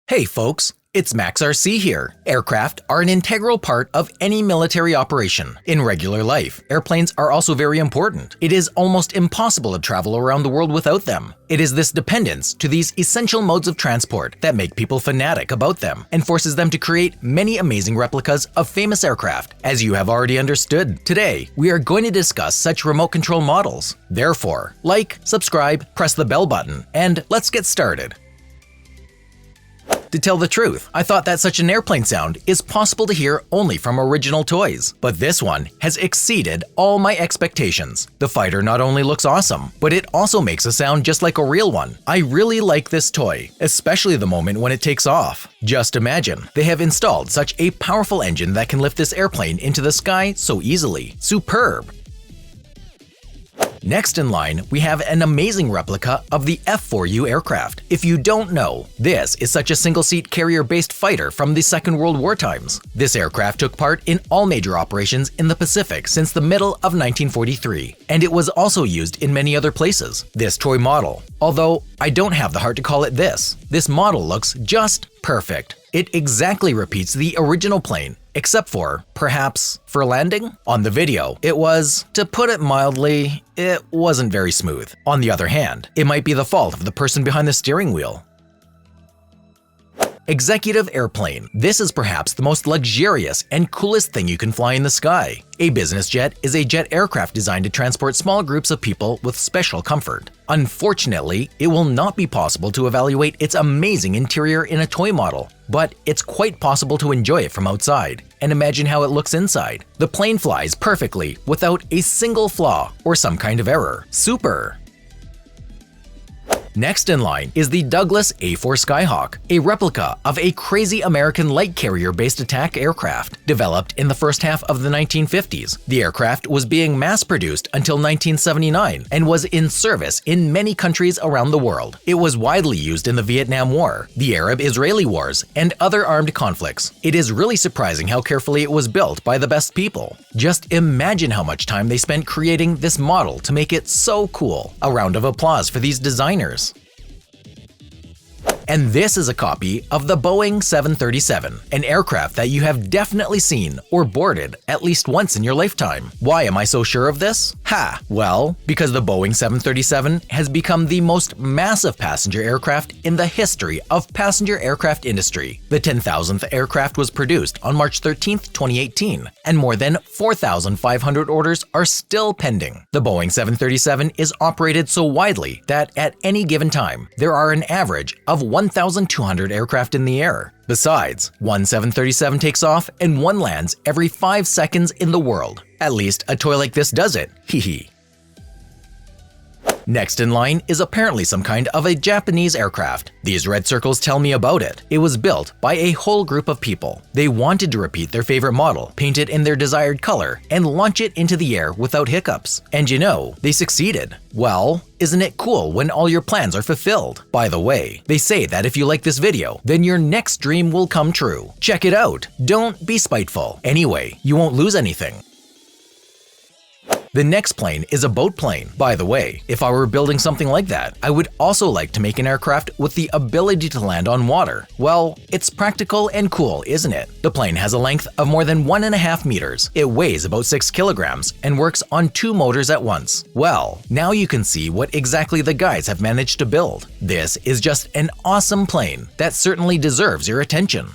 Hey folks, it's Max RC here. Aircraft are an integral part of any military operation. In regular life, airplanes are also very important. It is almost impossible to travel around the world without them. It is this dependence to these essential modes of transport that make people fanatic about them and forces them to create many amazing replicas of famous aircraft. As you have already understood, today we are going to discuss such remote control models. Therefore, like, subscribe, press the bell button, and let's get started. To tell the truth, I thought that such an airplane sound is possible to hear only from original toys, but this one has exceeded all my expectations. The fighter not only looks awesome, but it also makes a sound just like a real one. I really like this toy, especially the moment when it takes off. Just imagine, they have installed such a powerful engine that can lift this airplane into the sky so easily. Superb! Next in line, we have an amazing replica of the F-4U aircraft. If you don't know, this is such a single-seat carrier-based fighter from the Second World War times. This aircraft took part in all major operations in the Pacific since the middle of 1943, and it was also used in many other places. This toy model, although I don't have the heart to call it this model looks just perfect. It exactly repeats the original plane, except for, perhaps, for landing? On the video, it was, to put it mildly, it wasn't very smooth. On the other hand, it might be the fault of the person behind the steering wheel. Executive airplane. This is perhaps the most luxurious and coolest thing you can fly in the sky. A business jet is a jet aircraft designed to transport small groups of people with special comfort. Unfortunately, it will not be possible to evaluate its amazing interior in a toy model, but it's quite possible to enjoy it from outside and imagine how it looks inside. The plane flies perfectly without a single flaw or some kind of error. Super! Next in line is the Douglas A-4 Skyhawk, a replica of a crazy American light carrier-based attack aircraft. Developed in the first half of the 1950s, the aircraft was being mass-produced until 1979 and was in service in many countries around the world. It was widely used in the Vietnam War, the Arab-Israeli Wars, and other armed conflicts. It is really surprising how carefully it was built by the best people. Just imagine how much time they spent creating this model to make it so cool. A round of applause for these designers. And this is a copy of the Boeing 737, an aircraft that you have definitely seen or boarded at least once in your lifetime. Why am I so sure of this? Ha! Well, because the Boeing 737 has become the most massive passenger aircraft in the history of passenger aircraft industry. The 10,000th aircraft was produced on March 13, 2018, and more than 4,500 orders are still pending. The Boeing 737 is operated so widely that at any given time, there are an average of 1,200 aircraft in the air. Besides, one 737 takes off and one lands every 5 seconds in the world. At least a toy like this does it, hee. Next in line is apparently some kind of a Japanese aircraft. These red circles tell me about it. It was built by a whole group of people. They wanted to repeat their favorite model, paint it in their desired color, and launch it into the air without hiccups. And you know, they succeeded. Well, isn't it cool when all your plans are fulfilled? By the way, they say that if you like this video, then your next dream will come true. Check it out. Don't be spiteful. Anyway, you won't lose anything. The next plane is a boat plane. By the way, if I were building something like that, I would also like to make an aircraft with the ability to land on water. Well, it's practical and cool, isn't it? The plane has a length of more than 1.5 meters. It weighs about 6 kilograms and works on 2 motors at once. Well, now you can see what exactly the guys have managed to build. This is just an awesome plane that certainly deserves your attention.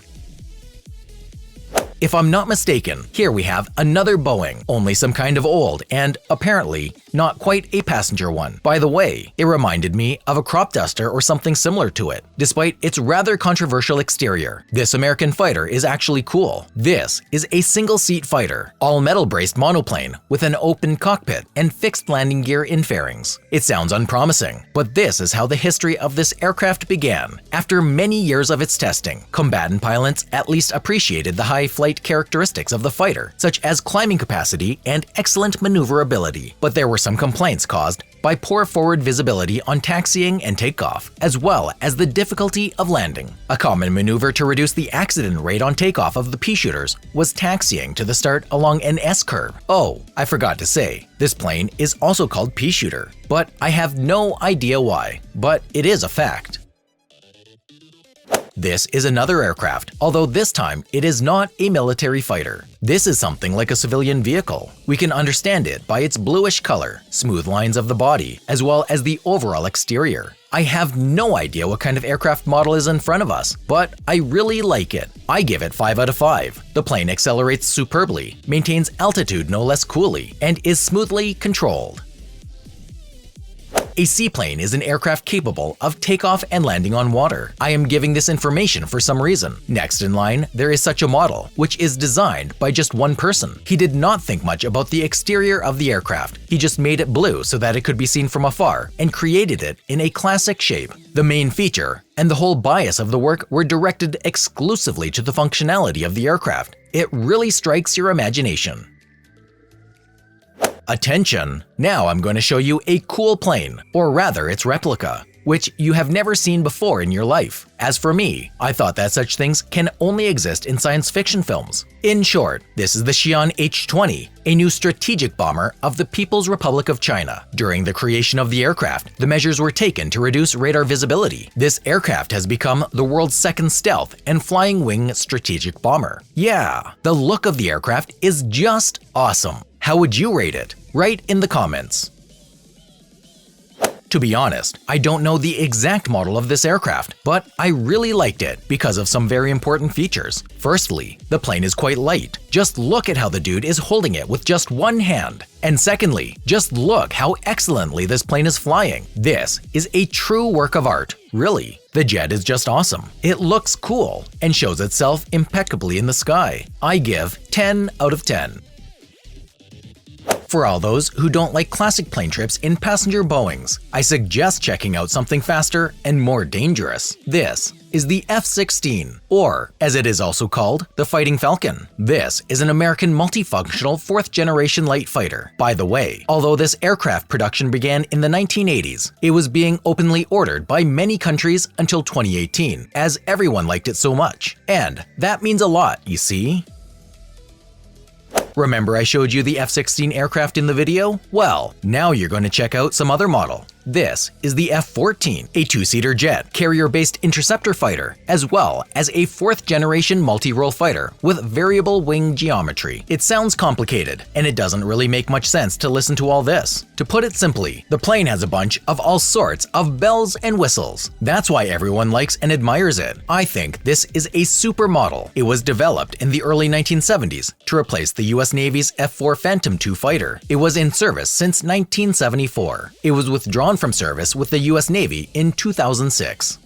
If I'm not mistaken, here we have another Boeing, only some kind of old and, apparently, not quite a passenger one. By the way, it reminded me of a crop duster or something similar to it, despite its rather controversial exterior. This American fighter is actually cool. This is a single-seat fighter, all-metal braced monoplane with an open cockpit and fixed landing gear in fairings. It sounds unpromising, but this is how the history of this aircraft began. After many years of its testing, combatant pilots at least appreciated the high flight characteristics of the fighter, such as climbing capacity and excellent maneuverability. But there were some complaints caused by poor forward visibility on taxiing and takeoff, as well as the difficulty of landing. A common maneuver to reduce the accident rate on takeoff of the pea shooters was taxiing to the start along an S-curve. Oh, I forgot to say, this plane is also called pea shooter, but I have no idea why, but it is a fact. This is another aircraft, although this time it is not a military fighter. This is something like a civilian vehicle. We can understand it by its bluish color, smooth lines of the body, as well as the overall exterior. I have no idea what kind of aircraft model is in front of us, but I really like it. I give it 5 out of 5. The plane accelerates superbly, maintains altitude no less coolly, and is smoothly controlled. A seaplane is an aircraft capable of takeoff and landing on water. I am giving this information for some reason. Next in line, there is such a model, which is designed by just one person. He did not think much about the exterior of the aircraft. He just made it blue so that it could be seen from afar and created it in a classic shape. The main feature and the whole bias of the work were directed exclusively to the functionality of the aircraft. It really strikes your imagination. Attention! Now I'm going to show you a cool plane, or rather its replica, which you have never seen before in your life. As for me, I thought that such things can only exist in science fiction films. In short, this is the Xi'an H-20, a new strategic bomber of the People's Republic of China. During the creation of the aircraft, the measures were taken to reduce radar visibility. This aircraft has become the world's second stealth and flying wing strategic bomber. Yeah, the look of the aircraft is just awesome. How would you rate it? Write in the comments. To be honest, I don't know the exact model of this aircraft, but I really liked it because of some very important features. Firstly, the plane is quite light. Just look at how the dude is holding it with just one hand. And secondly, just look how excellently this plane is flying. This is a true work of art, really. The jet is just awesome. It looks cool and shows itself impeccably in the sky. I give 10 out of 10. For all those who don't like classic plane trips in passenger Boeings, I suggest checking out something faster and more dangerous. This is the F-16, or as it is also called, the Fighting Falcon. This is an American multifunctional fourth-generation light fighter. By the way, although this aircraft production began in the 1980s, it was being openly ordered by many countries until 2018, as everyone liked it so much. And that means a lot, you see? Remember I showed you the F-16 aircraft in the video? Well, now you're going to check out some other model. This is the F-14, a two-seater jet, carrier-based interceptor fighter, as well as a fourth-generation multi-role fighter with variable wing geometry. It sounds complicated, and it doesn't really make much sense to listen to all this. To put it simply, the plane has a bunch of all sorts of bells and whistles. That's why everyone likes and admires it. I think this is a super model. It was developed in the early 1970s to replace the US Navy's F-4 Phantom II fighter. It was in service since 1974. It was withdrawn from service with the US Navy in 2006.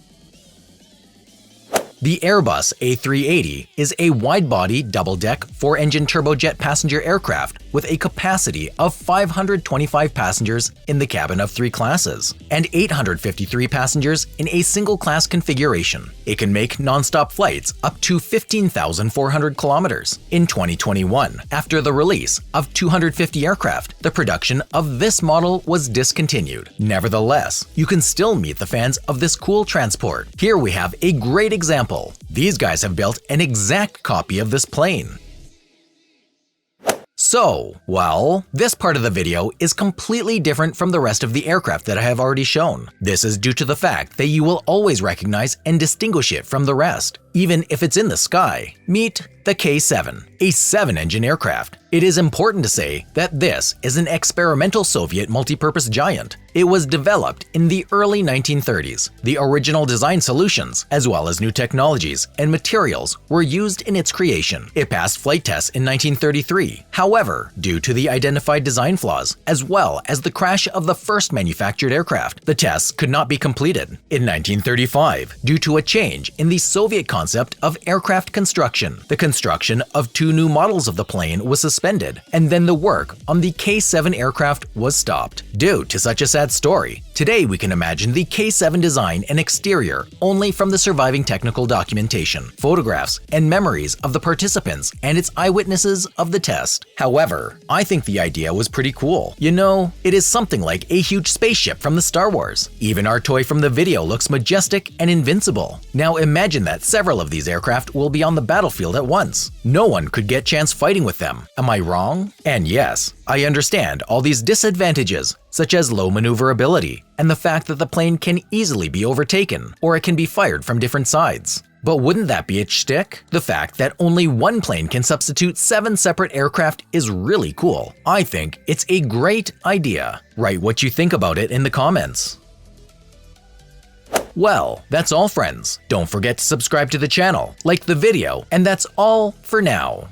The Airbus A380 is a wide-body, double-deck, four-engine turbojet passenger aircraft with a capacity of 525 passengers in the cabin of 3 classes and 853 passengers in a single-class configuration. It can make non-stop flights up to 15,400 kilometers. In 2021, after the release of 250 aircraft, the production of this model was discontinued. Nevertheless, you can still meet the fans of this cool transport. Here we have a great example. These guys have built an exact copy of this plane. So, well, this part of the video is completely different from the rest of the aircraft that I have already shown. This is due to the fact that you will always recognize and distinguish it from the rest, even if it's in the sky. Meet the K-7, a 7-engine aircraft. It is important to say that this is an experimental Soviet multipurpose giant. It was developed in the early 1930s. The original design solutions, as well as new technologies and materials, were used in its creation. It passed flight tests in 1933. However, due to the identified design flaws, as well as the crash of the first manufactured aircraft, the tests could not be completed. In 1935, due to a change in the Soviet concept of aircraft construction, the construction of 2 new models of the plane was suspended, and then the work on the K-7 aircraft was stopped. Due to such a sad story, today we can imagine the K-7 design and exterior only from the surviving technical documentation, photographs, and memories of the participants and its eyewitnesses of the test. However, I think the idea was pretty cool. You know, it is something like a huge spaceship from the Star Wars. Even our toy from the video looks majestic and invincible. Now imagine that several of these aircraft will be on the battlefield at once. No one could get chance fighting with them. Am I wrong? And yes, I understand all these disadvantages, such as low maneuverability and the fact that the plane can easily be overtaken or it can be fired from different sides. But wouldn't that be its shtick? The fact that only one plane can substitute 7 separate aircraft is really cool. I think it's a great idea. Write what you think about it in the comments. Well, that's all, friends. Don't forget to subscribe to the channel, like the video, and that's all for now.